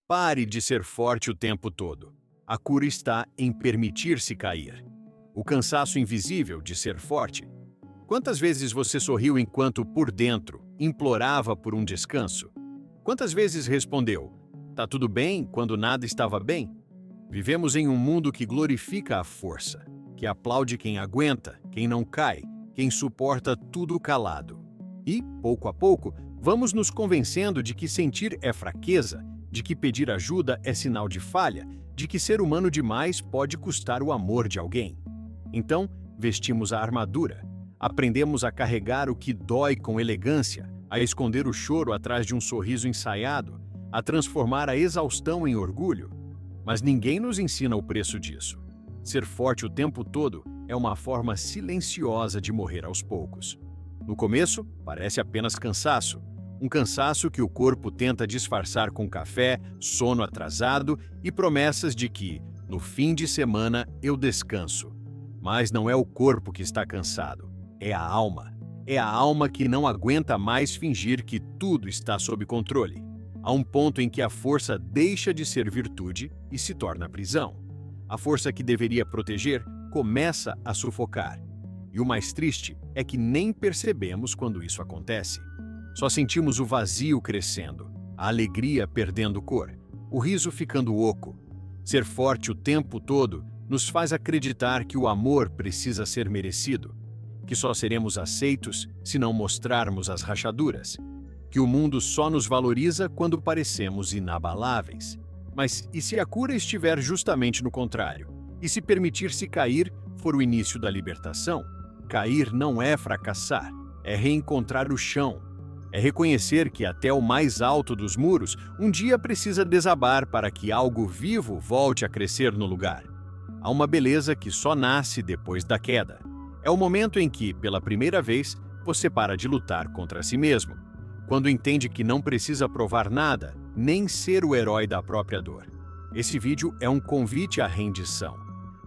Pare de ser forte o tempo todo. A cura está em permitir-se cair. O cansaço invisível de ser forte. Quantas vezes você sorriu enquanto, por dentro, implorava por um descanso? Quantas vezes respondeu, "Tá tudo bem", quando nada estava bem? Vivemos em um mundo que glorifica a força, que aplaude quem aguenta, quem não cai, quem suporta tudo calado. E, pouco a pouco, vamos nos convencendo de que sentir é fraqueza, de que pedir ajuda é sinal de falha, de que ser humano demais pode custar o amor de alguém. Então, vestimos a armadura. Aprendemos a carregar o que dói com elegância, a esconder o choro atrás de um sorriso ensaiado, a transformar a exaustão em orgulho. Mas ninguém nos ensina o preço disso. Ser forte o tempo todo é uma forma silenciosa de morrer aos poucos. No começo, parece apenas cansaço. Um cansaço que o corpo tenta disfarçar com café, sono atrasado e promessas de que, no fim de semana, eu descanso. Mas não é o corpo que está cansado, é a alma. É a alma que não aguenta mais fingir que tudo está sob controle. Há um ponto em que a força deixa de ser virtude e se torna prisão. A força que deveria proteger começa a sufocar. E o mais triste é que nem percebemos quando isso acontece. Só sentimos o vazio crescendo, a alegria perdendo cor, o riso ficando oco. Ser forte o tempo todo nos faz acreditar que o amor precisa ser merecido, que só seremos aceitos se não mostrarmos as rachaduras, que o mundo só nos valoriza quando parecemos inabaláveis. Mas e se a cura estiver justamente no contrário? E se permitir-se cair for o início da libertação? Cair não é fracassar, é reencontrar o chão. É reconhecer que até o mais alto dos muros um dia precisa desabar para que algo vivo volte a crescer no lugar. Há uma beleza que só nasce depois da queda. É o momento em que, pela primeira vez, você para de lutar contra si mesmo. Quando entende que não precisa provar nada, nem ser o herói da própria dor. Esse vídeo é um convite à rendição.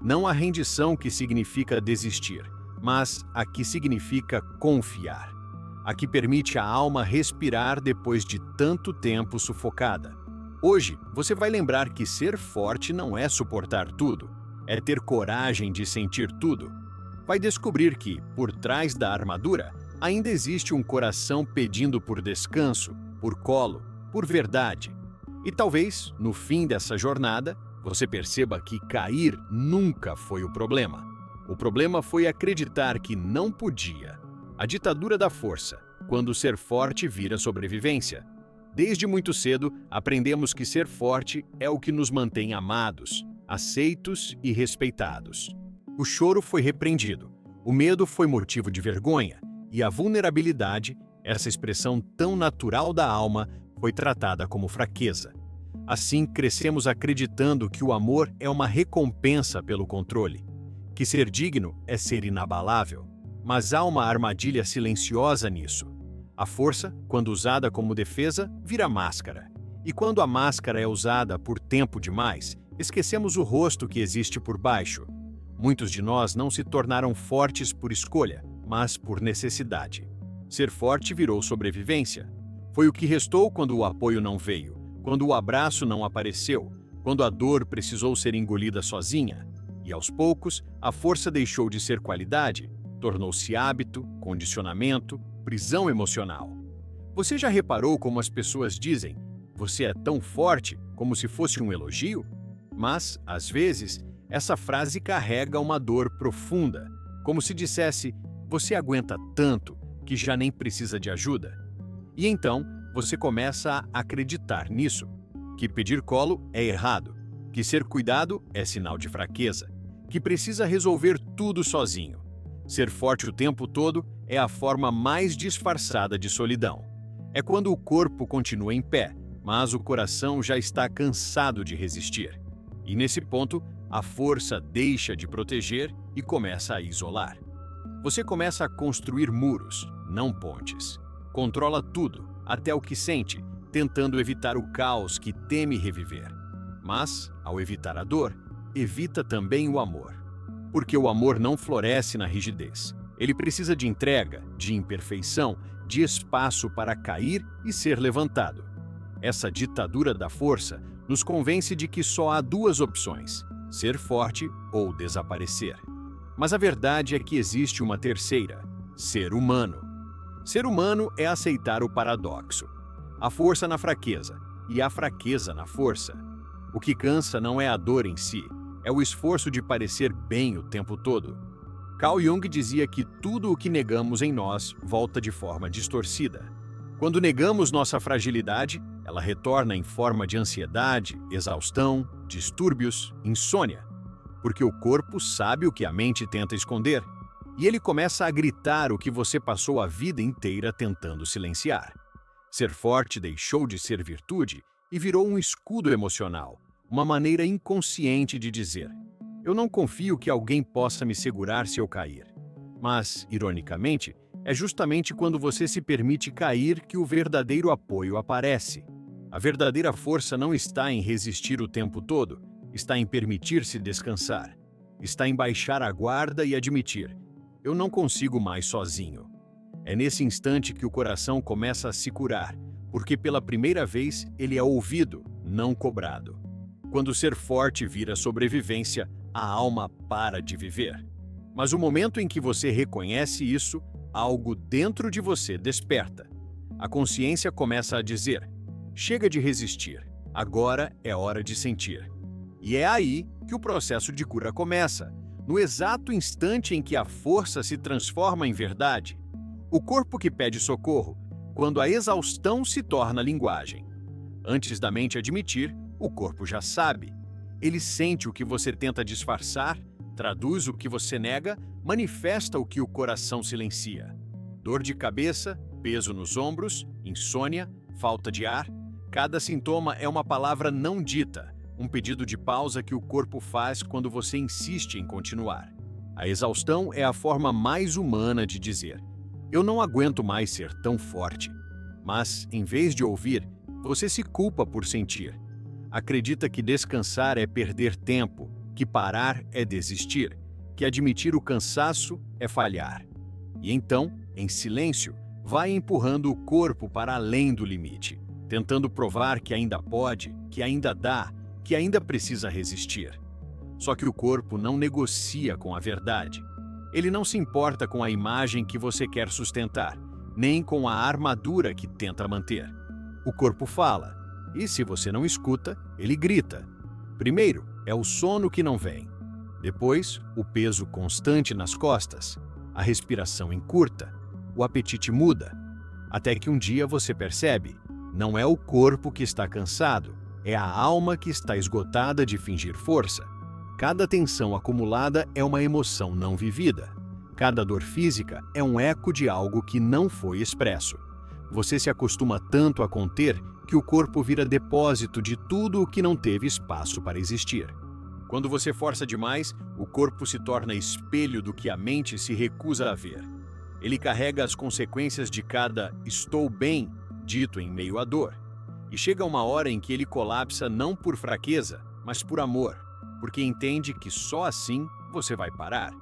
Não a rendição que significa desistir, mas a que significa confiar. A que permite a alma respirar depois de tanto tempo sufocada. Hoje, você vai lembrar que ser forte não é suportar tudo, é ter coragem de sentir tudo. Vai descobrir que, por trás da armadura, ainda existe um coração pedindo por descanso, por colo, por verdade. E talvez, no fim dessa jornada, você perceba que cair nunca foi o problema. O problema foi acreditar que não podia. A ditadura da força, quando ser forte vira sobrevivência. Desde muito cedo, aprendemos que ser forte é o que nos mantém amados, aceitos e respeitados. O choro foi repreendido, o medo foi motivo de vergonha, e a vulnerabilidade, essa expressão tão natural da alma, foi tratada como fraqueza. Assim, crescemos acreditando que o amor é uma recompensa pelo controle, que ser digno é ser inabalável. Mas há uma armadilha silenciosa nisso. A força, quando usada como defesa, vira máscara. E quando a máscara é usada por tempo demais, esquecemos o rosto que existe por baixo. Muitos de nós não se tornaram fortes por escolha, mas por necessidade. Ser forte virou sobrevivência. Foi o que restou quando o apoio não veio, quando o abraço não apareceu, quando a dor precisou ser engolida sozinha. E aos poucos, a força deixou de ser qualidade, tornou-se hábito, condicionamento, prisão emocional. Você já reparou como as pessoas dizem, "Você é tão forte", como se fosse um elogio? Mas, às vezes, essa frase carrega uma dor profunda, como se dissesse, "Você aguenta tanto que já nem precisa de ajuda". E então, você começa a acreditar nisso, que pedir colo é errado, que ser cuidado é sinal de fraqueza, que precisa resolver tudo sozinho. Ser forte o tempo todo é a forma mais disfarçada de solidão. É quando o corpo continua em pé, mas o coração já está cansado de resistir. E nesse ponto, a força deixa de proteger e começa a isolar. Você começa a construir muros, não pontes. Controla tudo, até o que sente, tentando evitar o caos que teme reviver. Mas, ao evitar a dor, evita também o amor. Porque o amor não floresce na rigidez. Ele precisa de entrega, de imperfeição, de espaço para cair e ser levantado. Essa ditadura da força nos convence de que só há duas opções: ser forte ou desaparecer. Mas a verdade é que existe uma terceira: ser humano. Ser humano é aceitar o paradoxo: a força na fraqueza e a fraqueza na força. O que cansa não é a dor em si, é o esforço de parecer bem o tempo todo. Carl Jung dizia que tudo o que negamos em nós volta de forma distorcida. Quando negamos nossa fragilidade, ela retorna em forma de ansiedade, exaustão, distúrbios, insônia. Porque o corpo sabe o que a mente tenta esconder, e ele começa a gritar o que você passou a vida inteira tentando silenciar. Ser forte deixou de ser virtude e virou um escudo emocional, uma maneira inconsciente de dizer: eu não confio que alguém possa me segurar se eu cair. Mas, ironicamente, é justamente quando você se permite cair que o verdadeiro apoio aparece. A verdadeira força não está em resistir o tempo todo, está em permitir-se descansar. Está em baixar a guarda e admitir: eu não consigo mais sozinho. É nesse instante que o coração começa a se curar, porque pela primeira vez ele é ouvido, não cobrado. Quando ser forte vira sobrevivência, a alma para de viver. Mas o momento em que você reconhece isso, algo dentro de você desperta. A consciência começa a dizer: chega de resistir, agora é hora de sentir. E é aí que o processo de cura começa, no exato instante em que a força se transforma em verdade. O corpo que pede socorro, quando a exaustão se torna linguagem. Antes da mente admitir, o corpo já sabe. Ele sente o que você tenta disfarçar, traduz o que você nega, manifesta o que o coração silencia. Dor de cabeça, peso nos ombros, insônia, falta de ar. Cada sintoma é uma palavra não dita, um pedido de pausa que o corpo faz quando você insiste em continuar. A exaustão é a forma mais humana de dizer: eu não aguento mais ser tão forte. Mas, em vez de ouvir, você se culpa por sentir. Acredita que descansar é perder tempo, que parar é desistir, que admitir o cansaço é falhar. E então, em silêncio, vai empurrando o corpo para além do limite, tentando provar que ainda pode, que ainda dá, que ainda precisa resistir. Só que o corpo não negocia com a verdade. Ele não se importa com a imagem que você quer sustentar, nem com a armadura que tenta manter. O corpo fala, e se você não escuta, ele grita. Primeiro, é o sono que não vem. Depois, o peso constante nas costas, a respiração encurta, o apetite muda. Até que um dia você percebe, não é o corpo que está cansado, é a alma que está esgotada de fingir força. Cada tensão acumulada é uma emoção não vivida. Cada dor física é um eco de algo que não foi expresso. Você se acostuma tanto a conter que o corpo vira depósito de tudo o que não teve espaço para existir. Quando você força demais, o corpo se torna espelho do que a mente se recusa a ver. Ele carrega as consequências de cada "estou bem" dito em meio à dor. E chega uma hora em que ele colapsa não por fraqueza, mas por amor, porque entende que só assim você vai parar.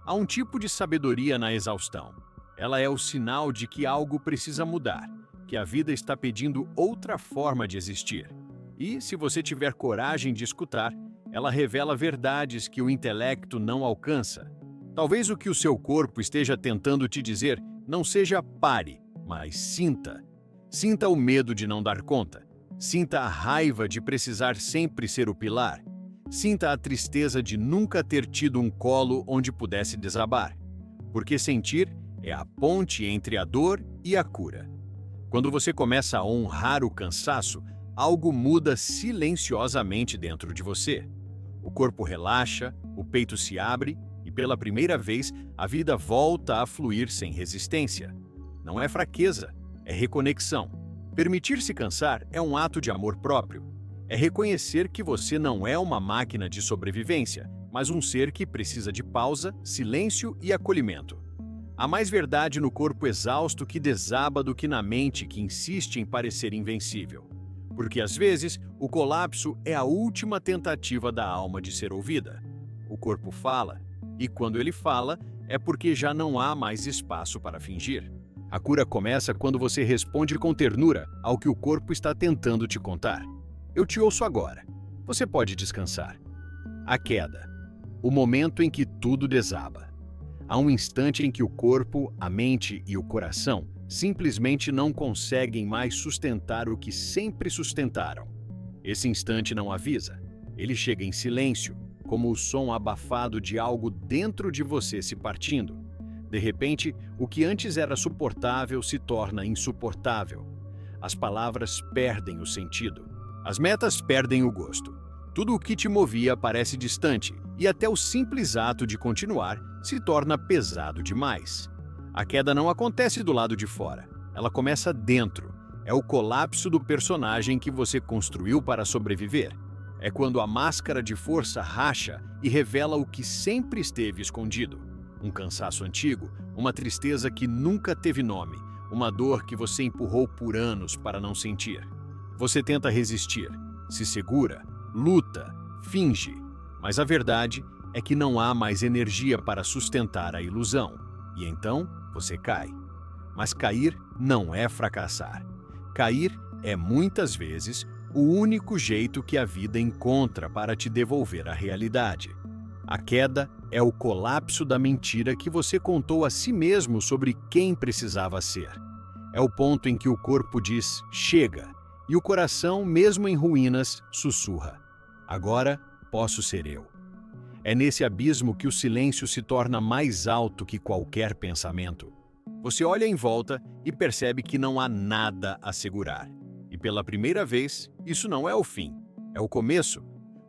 Há um tipo de sabedoria na exaustão. Ela é o sinal de que algo precisa mudar, que a vida está pedindo outra forma de existir. E, se você tiver coragem de escutar, ela revela verdades que o intelecto não alcança. Talvez o que o seu corpo esteja tentando te dizer não seja pare, mas sinta. Sinta o medo de não dar conta. Sinta a raiva de precisar sempre ser o pilar. Sinta a tristeza de nunca ter tido um colo onde pudesse desabar. Porque sentir é a ponte entre a dor e a cura. Quando você começa a honrar o cansaço, algo muda silenciosamente dentro de você. O corpo relaxa, o peito se abre e, pela primeira vez, a vida volta a fluir sem resistência. Não é fraqueza, é reconexão. Permitir-se cansar é um ato de amor próprio. É reconhecer que você não é uma máquina de sobrevivência, mas um ser que precisa de pausa, silêncio e acolhimento. Há mais verdade no corpo exausto que desaba do que na mente que insiste em parecer invencível. Porque, às vezes, o colapso é a última tentativa da alma de ser ouvida. O corpo fala, e quando ele fala, é porque já não há mais espaço para fingir. A cura começa quando você responde com ternura ao que o corpo está tentando te contar. Eu te ouço agora. Você pode descansar. A queda. O momento em que tudo desaba. Há um instante em que o corpo, a mente e o coração simplesmente não conseguem mais sustentar o que sempre sustentaram. Esse instante não avisa. Ele chega em silêncio, como o som abafado de algo dentro de você se partindo. De repente, o que antes era suportável se torna insuportável. As palavras perdem o sentido. As metas perdem o gosto. Tudo o que te movia parece distante, e até o simples ato de continuar se torna pesado demais. A queda não acontece do lado de fora. Ela começa dentro. É o colapso do personagem que você construiu para sobreviver. É quando a máscara de força racha e revela o que sempre esteve escondido. Um cansaço antigo, uma tristeza que nunca teve nome, uma dor que você empurrou por anos para não sentir. Você tenta resistir, se segura, luta, finge, mas a verdade é que não há mais energia para sustentar a ilusão. E então você cai. Mas cair não é fracassar. Cair é muitas vezes o único jeito que a vida encontra para te devolver a realidade. A queda é o colapso da mentira que você contou a si mesmo sobre quem precisava ser. É o ponto em que o corpo diz chega e o coração, mesmo em ruínas, sussurra: agora posso ser eu. É nesse abismo que o silêncio se torna mais alto que qualquer pensamento. Você olha em volta e percebe que não há nada a segurar. E pela primeira vez, isso não é o fim, é o começo,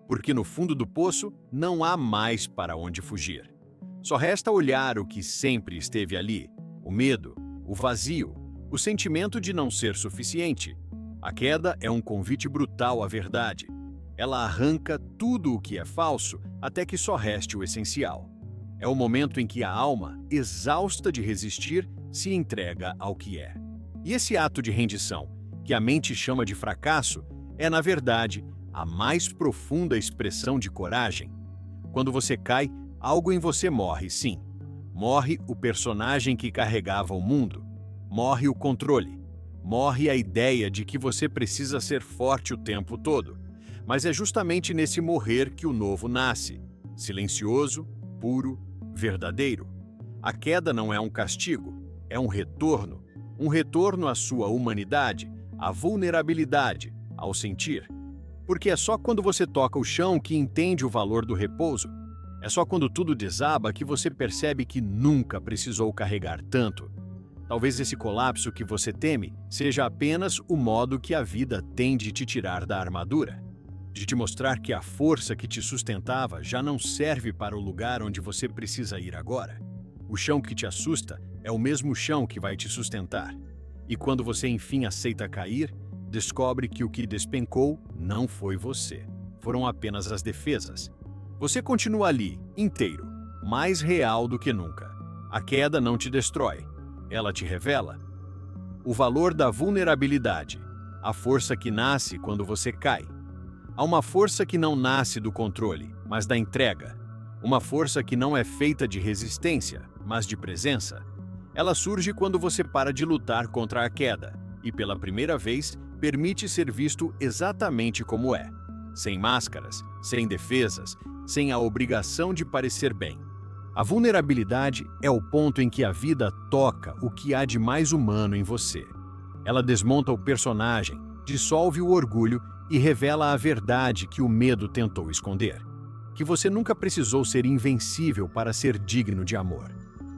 porque no fundo do poço não há mais para onde fugir. Só resta olhar o que sempre esteve ali: o medo, o vazio, o sentimento de não ser suficiente. A queda é um convite brutal à verdade. Ela arranca tudo o que é falso até que só reste o essencial. É o momento em que a alma, exausta de resistir, se entrega ao que é. E esse ato de rendição, que a mente chama de fracasso, é, na verdade, a mais profunda expressão de coragem. Quando você cai, algo em você morre, sim. Morre o personagem que carregava o mundo. Morre o controle. Morre a ideia de que você precisa ser forte o tempo todo. Mas é justamente nesse morrer que o novo nasce. Silencioso, puro, verdadeiro. A queda não é um castigo, é um retorno à sua humanidade, à vulnerabilidade, ao sentir. Porque é só quando você toca o chão que entende o valor do repouso. É só quando tudo desaba que você percebe que nunca precisou carregar tanto. Talvez esse colapso que você teme seja apenas o modo que a vida tem de te tirar da armadura, de te mostrar que a força que te sustentava já não serve para o lugar onde você precisa ir agora. O chão que te assusta é o mesmo chão que vai te sustentar. E quando você enfim aceita cair, descobre que o que despencou não foi você. Foram apenas as defesas. Você continua ali, inteiro, mais real do que nunca. A queda não te destrói. Ela te revela o valor da vulnerabilidade, a força que nasce quando você cai. Há uma força que não nasce do controle, mas da entrega. Uma força que não é feita de resistência, mas de presença. Ela surge quando você para de lutar contra a queda e, pela primeira vez, permite ser visto exatamente como é. Sem máscaras, sem defesas, sem a obrigação de parecer bem. A vulnerabilidade é o ponto em que a vida toca o que há de mais humano em você. Ela desmonta o personagem, dissolve o orgulho e revela a verdade que o medo tentou esconder. Que você nunca precisou ser invencível para ser digno de amor.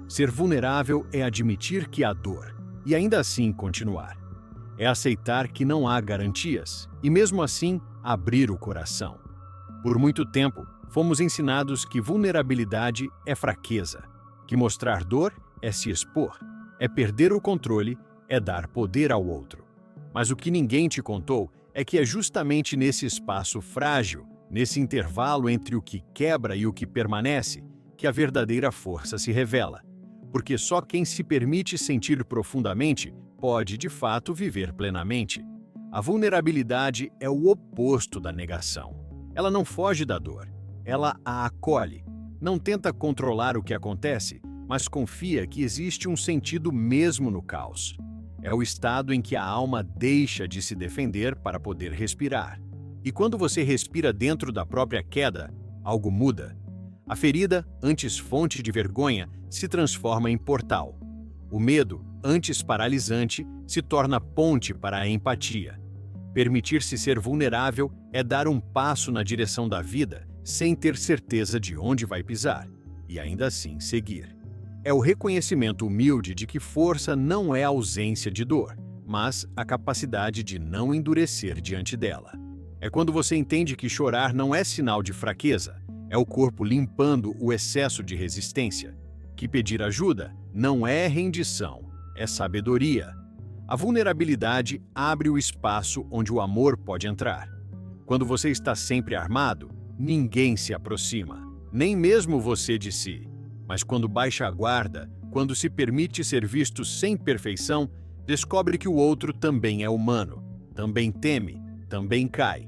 Ser vulnerável é admitir que há dor, e ainda assim continuar. É aceitar que não há garantias, e mesmo assim, abrir o coração. Por muito tempo, fomos ensinados que vulnerabilidade é fraqueza, que mostrar dor é se expor, é perder o controle, é dar poder ao outro. Mas o que ninguém te contou é que é justamente nesse espaço frágil, nesse intervalo entre o que quebra e o que permanece, que a verdadeira força se revela. Porque só quem se permite sentir profundamente pode, de fato, viver plenamente. A vulnerabilidade é o oposto da negação. Ela não foge da dor, ela a acolhe. Não tenta controlar o que acontece, mas confia que existe um sentido mesmo no caos. É o estado em que a alma deixa de se defender para poder respirar. E quando você respira dentro da própria queda, algo muda. A ferida, antes fonte de vergonha, se transforma em portal. O medo, antes paralisante, se torna ponte para a empatia. Permitir-se ser vulnerável é dar um passo na direção da vida sem ter certeza de onde vai pisar, e ainda assim seguir. É o reconhecimento humilde de que força não é a ausência de dor, mas a capacidade de não endurecer diante dela. É quando você entende que chorar não é sinal de fraqueza, é o corpo limpando o excesso de resistência. Que pedir ajuda não é rendição, é sabedoria. A vulnerabilidade abre o espaço onde o amor pode entrar. Quando você está sempre armado, ninguém se aproxima, nem mesmo você de si. Mas quando baixa a guarda, quando se permite ser visto sem perfeição, descobre que o outro também é humano, também teme, também cai.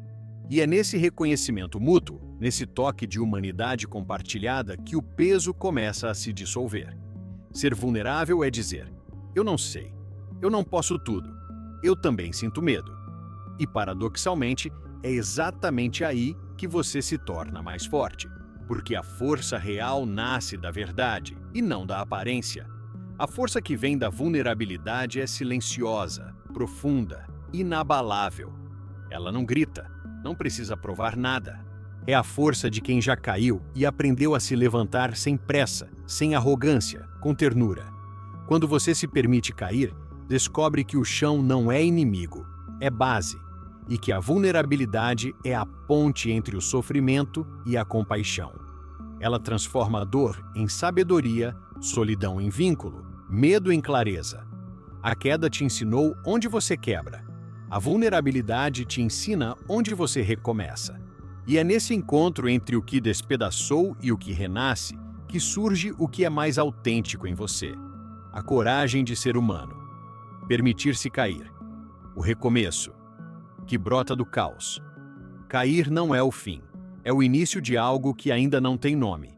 E é nesse reconhecimento mútuo, nesse toque de humanidade compartilhada, que o peso começa a se dissolver. Ser vulnerável é dizer: eu não sei, eu não posso tudo, eu também sinto medo. E paradoxalmente, é exatamente aí que você se torna mais forte, porque a força real nasce da verdade e não da aparência. A força que vem da vulnerabilidade é silenciosa, profunda, inabalável. Ela não grita, não precisa provar nada. É a força de quem já caiu e aprendeu a se levantar sem pressa, sem arrogância, com ternura. Quando você se permite cair, descobre que o chão não é inimigo, é base, e que a vulnerabilidade é a ponte entre o sofrimento e a compaixão. Ela transforma a dor em sabedoria, solidão em vínculo, medo em clareza. A queda te ensinou onde você quebra. A vulnerabilidade te ensina onde você recomeça. E é nesse encontro entre o que despedaçou e o que renasce que surge o que é mais autêntico em você. A coragem de ser humano. Permitir-se cair. O recomeço, que brota do caos. Cair não é o fim. É o início de algo que ainda não tem nome.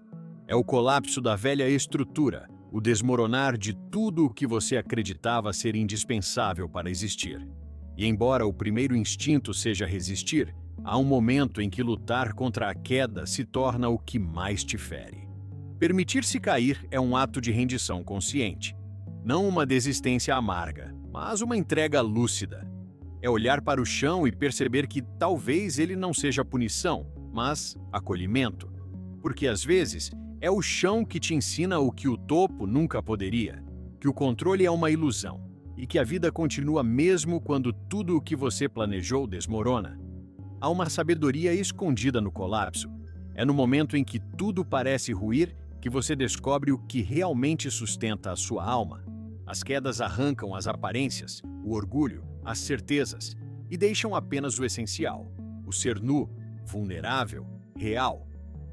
É o colapso da velha estrutura, o desmoronar de tudo o que você acreditava ser indispensável para existir. E embora o primeiro instinto seja resistir, há um momento em que lutar contra a queda se torna o que mais te fere. Permitir-se cair é um ato de rendição consciente. Não uma desistência amarga, mas uma entrega lúcida. É olhar para o chão e perceber que talvez ele não seja punição, mas acolhimento. Porque às vezes é o chão que te ensina o que o topo nunca poderia, que o controle é uma ilusão e que a vida continua mesmo quando tudo o que você planejou desmorona. Há uma sabedoria escondida no colapso. É no momento em que tudo parece ruir que você descobre o que realmente sustenta a sua alma. As quedas arrancam as aparências, o orgulho, as certezas e deixam apenas o essencial, o ser nu, vulnerável, real.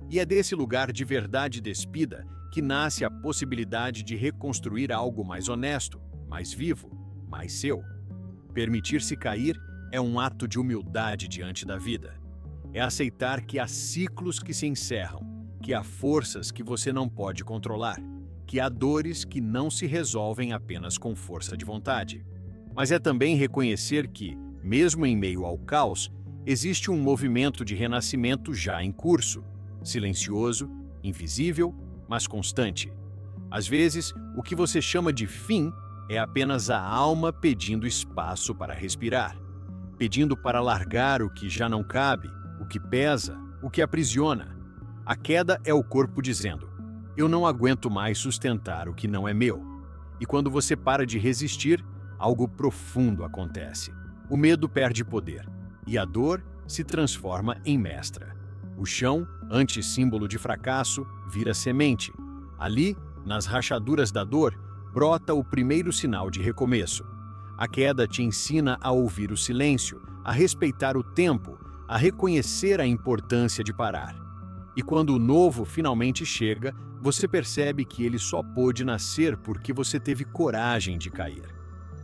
E é desse lugar de verdade despida que nasce a possibilidade de reconstruir algo mais honesto, mais vivo, mais seu. Permitir-se cair é um ato de humildade diante da vida. É aceitar que há ciclos que se encerram, que há forças que você não pode controlar, que há dores que não se resolvem apenas com força de vontade. Mas é também reconhecer que, mesmo em meio ao caos, existe um movimento de renascimento já em curso, silencioso, invisível, mas constante. Às vezes, o que você chama de fim é apenas a alma pedindo espaço para respirar, pedindo para largar o que já não cabe, o que pesa, o que aprisiona. A queda é o corpo dizendo: eu não aguento mais sustentar o que não é meu. E quando você para de resistir, algo profundo acontece. O medo perde poder e a dor se transforma em mestra. O chão, antes símbolo de fracasso, vira semente. Ali, nas rachaduras da dor, brota o primeiro sinal de recomeço. A queda te ensina a ouvir o silêncio, a respeitar o tempo, a reconhecer a importância de parar. E quando o novo finalmente chega, você percebe que ele só pôde nascer porque você teve coragem de cair.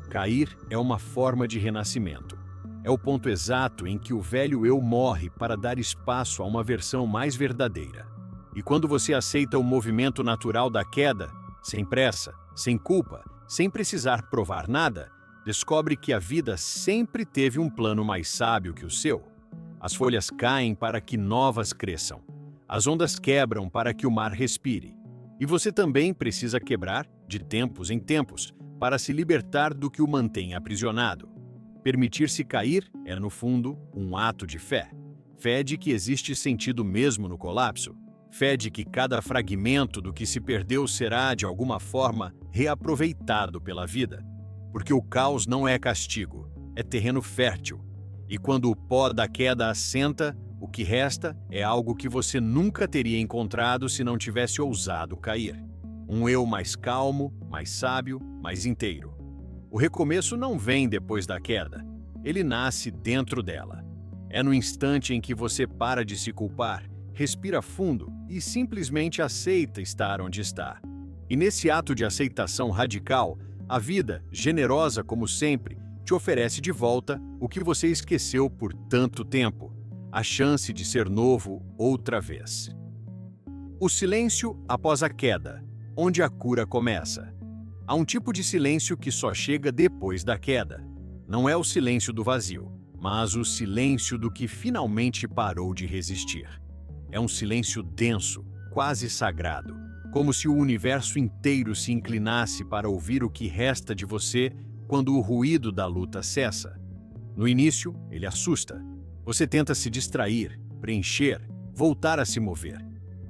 Cair é uma forma de renascimento. É o ponto exato em que o velho eu morre para dar espaço a uma versão mais verdadeira. E quando você aceita o movimento natural da queda, sem pressa, sem culpa, sem precisar provar nada, descobre que a vida sempre teve um plano mais sábio que o seu. As folhas caem para que novas cresçam. As ondas quebram para que o mar respire. E você também precisa quebrar, de tempos em tempos, para se libertar do que o mantém aprisionado. Permitir-se cair é, no fundo, um ato de fé. Fé de que existe sentido mesmo no colapso. Fé de que cada fragmento do que se perdeu será, de alguma forma, reaproveitado pela vida. Porque o caos não é castigo, é terreno fértil. E quando o pó da queda assenta, o que resta é algo que você nunca teria encontrado se não tivesse ousado cair. Um eu mais calmo, mais sábio, mais inteiro. O recomeço não vem depois da queda, ele nasce dentro dela. É no instante em que você para de se culpar, respira fundo e simplesmente aceita estar onde está. E nesse ato de aceitação radical, a vida, generosa como sempre, te oferece de volta o que você esqueceu por tanto tempo, a chance de ser novo outra vez. O silêncio após a queda, onde a cura começa. Há um tipo de silêncio que só chega depois da queda. Não é o silêncio do vazio, mas o silêncio do que finalmente parou de resistir. É um silêncio denso, quase sagrado, como se o universo inteiro se inclinasse para ouvir o que resta de você quando o ruído da luta cessa. No início, ele assusta. Você tenta se distrair, preencher, voltar a se mover.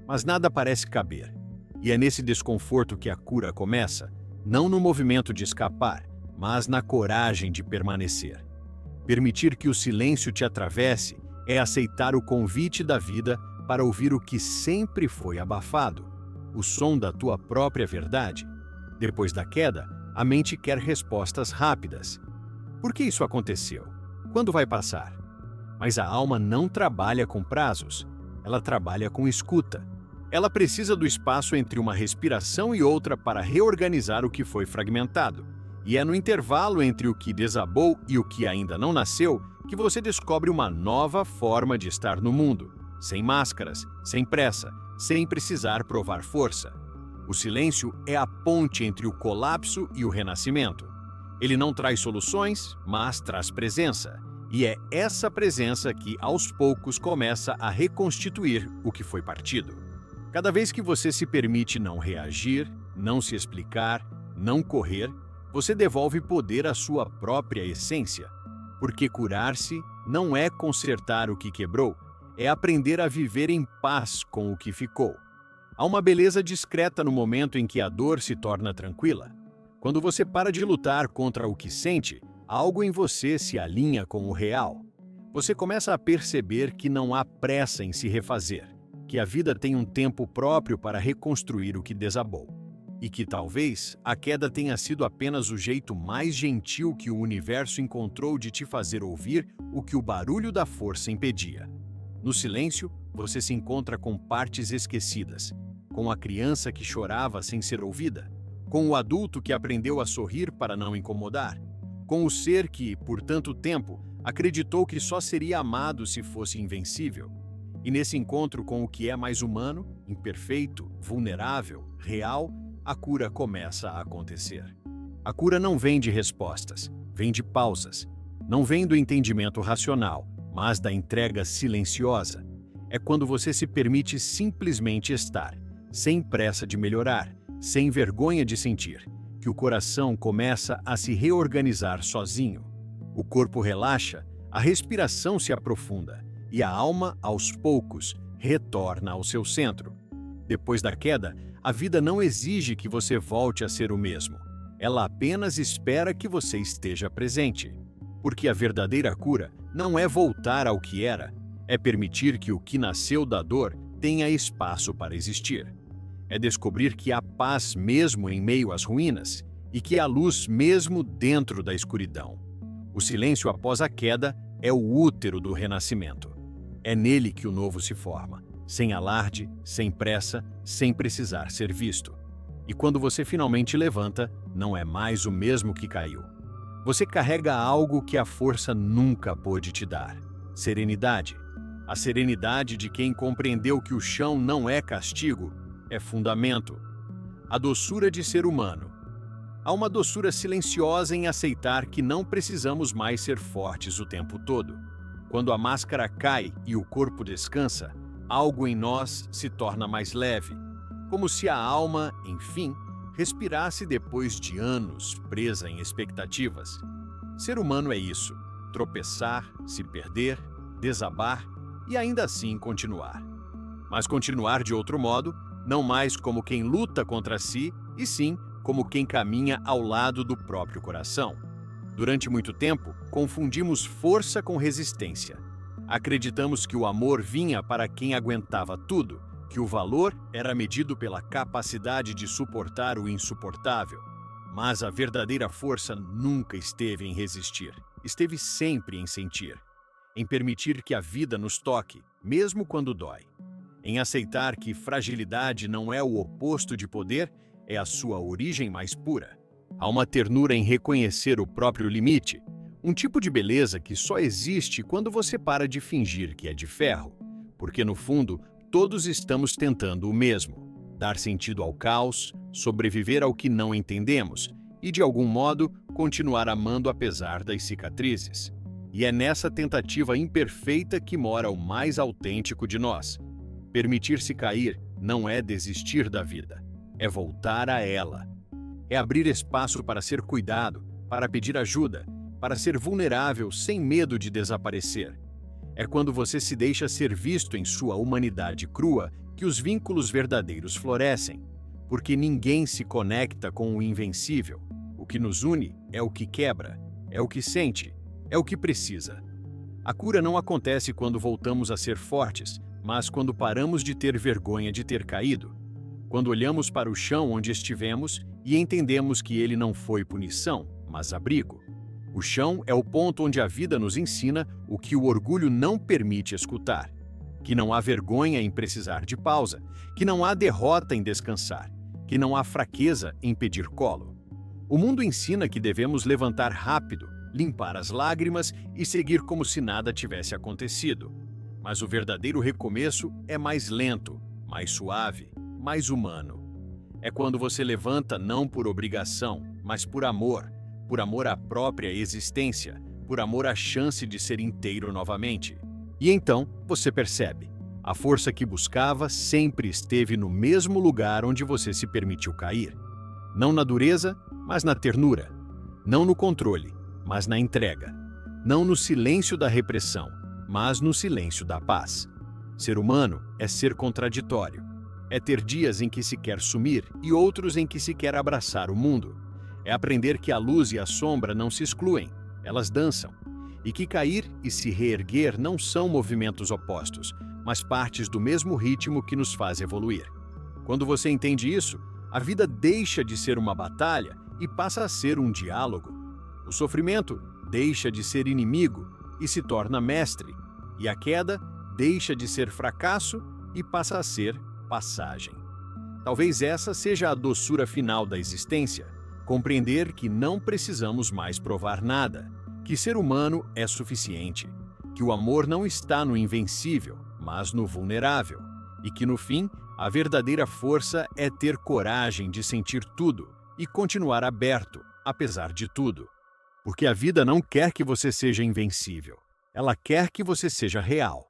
Mas nada parece caber. E é nesse desconforto que a cura começa, não no movimento de escapar, mas na coragem de permanecer. Permitir que o silêncio te atravesse é aceitar o convite da vida para ouvir o que sempre foi abafado, o som da tua própria verdade. Depois da queda, a mente quer respostas rápidas. Por que isso aconteceu? Quando vai passar? Mas a alma não trabalha com prazos, ela trabalha com escuta. Ela precisa do espaço entre uma respiração e outra para reorganizar o que foi fragmentado. E é no intervalo entre o que desabou e o que ainda não nasceu que você descobre uma nova forma de estar no mundo, sem máscaras, sem pressa, sem precisar provar força. O silêncio é a ponte entre o colapso e o renascimento. Ele não traz soluções, mas traz presença. E é essa presença que, aos poucos, começa a reconstituir o que foi partido. Cada vez que você se permite não reagir, não se explicar, não correr, você devolve poder à sua própria essência. Porque curar-se não é consertar o que quebrou, é aprender a viver em paz com o que ficou. Há uma beleza discreta no momento em que a dor se torna tranquila. Quando você para de lutar contra o que sente, algo em você se alinha com o real. Você começa a perceber que não há pressa em se refazer, que a vida tem um tempo próprio para reconstruir o que desabou. E que talvez a queda tenha sido apenas o jeito mais gentil que o universo encontrou de te fazer ouvir o que o barulho da força impedia. No silêncio, você se encontra com partes esquecidas, com a criança que chorava sem ser ouvida, com o adulto que aprendeu a sorrir para não incomodar, com o ser que, por tanto tempo, acreditou que só seria amado se fosse invencível. E nesse encontro com o que é mais humano, imperfeito, vulnerável, real, a cura começa a acontecer. A cura não vem de respostas, vem de pausas. Não vem do entendimento racional, mas da entrega silenciosa. É quando você se permite simplesmente estar, sem pressa de melhorar, sem vergonha de sentir, que o coração começa a se reorganizar sozinho. O corpo relaxa, a respiração se aprofunda e a alma, aos poucos, retorna ao seu centro. Depois da queda, a vida não exige que você volte a ser o mesmo. Ela apenas espera que você esteja presente. Porque a verdadeira cura não é voltar ao que era, é permitir que o que nasceu da dor tenha espaço para existir. É descobrir que há paz mesmo em meio às ruínas e que há luz mesmo dentro da escuridão. O silêncio após a queda é o útero do renascimento. É nele que o novo se forma, sem alarde, sem pressa, sem precisar ser visto. E quando você finalmente levanta, não é mais o mesmo que caiu. Você carrega algo que a força nunca pôde te dar: serenidade. A serenidade de quem compreendeu que o chão não é castigo, é fundamento. A doçura de ser humano. Há uma doçura silenciosa em aceitar que não precisamos mais ser fortes o tempo todo. Quando a máscara cai e o corpo descansa, algo em nós se torna mais leve, como se a alma, enfim, respirasse depois de anos presa em expectativas. Ser humano é isso: tropeçar, se perder, desabar e ainda assim continuar. Mas continuar de outro modo, não mais como quem luta contra si, e sim como quem caminha ao lado do próprio coração. Durante muito tempo, confundimos força com resistência. Acreditamos que o amor vinha para quem aguentava tudo, que o valor era medido pela capacidade de suportar o insuportável. Mas a verdadeira força nunca esteve em resistir, esteve sempre em sentir, em permitir que a vida nos toque, mesmo quando dói, em aceitar que fragilidade não é o oposto de poder, é a sua origem mais pura. Há uma ternura em reconhecer o próprio limite, um tipo de beleza que só existe quando você para de fingir que é de ferro, porque no fundo todos estamos tentando o mesmo: dar sentido ao caos, sobreviver ao que não entendemos e, de algum modo, continuar amando apesar das cicatrizes. E é nessa tentativa imperfeita que mora o mais autêntico de nós. Permitir-se cair não é desistir da vida, é voltar a ela. É abrir espaço para ser cuidado, para pedir ajuda, para ser vulnerável sem medo de desaparecer. É quando você se deixa ser visto em sua humanidade crua que os vínculos verdadeiros florescem, porque ninguém se conecta com o invencível. O que nos une é o que quebra, é o que sente, é o que precisa. A cura não acontece quando voltamos a ser fortes, mas quando paramos de ter vergonha de ter caído. Quando olhamos para o chão onde estivemos e entendemos que ele não foi punição, mas abrigo. O chão é o ponto onde a vida nos ensina o que o orgulho não permite escutar: que não há vergonha em precisar de pausa, que não há derrota em descansar, que não há fraqueza em pedir colo. O mundo ensina que devemos levantar rápido, limpar as lágrimas e seguir como se nada tivesse acontecido. Mas o verdadeiro recomeço é mais lento, mais suave, mais humano. É quando você levanta não por obrigação, mas por amor à própria existência, por amor à chance de ser inteiro novamente. E então você percebe: a força que buscava sempre esteve no mesmo lugar onde você se permitiu cair. Não na dureza, mas na ternura. Não no controle, mas na entrega. Não no silêncio da repressão, mas no silêncio da paz. Ser humano é ser contraditório. É ter dias em que se quer sumir e outros em que se quer abraçar o mundo. É aprender que a luz e a sombra não se excluem, elas dançam. E que cair e se reerguer não são movimentos opostos, mas partes do mesmo ritmo que nos faz evoluir. Quando você entende isso, a vida deixa de ser uma batalha e passa a ser um diálogo. O sofrimento deixa de ser inimigo e se torna mestre, e a queda deixa de ser fracasso e passa a ser passagem. Talvez essa seja a doçura final da existência: compreender que não precisamos mais provar nada, que ser humano é suficiente, que o amor não está no invencível, mas no vulnerável, e que, no fim, a verdadeira força é ter coragem de sentir tudo e continuar aberto, apesar de tudo. Porque a vida não quer que você seja invencível, ela quer que você seja real.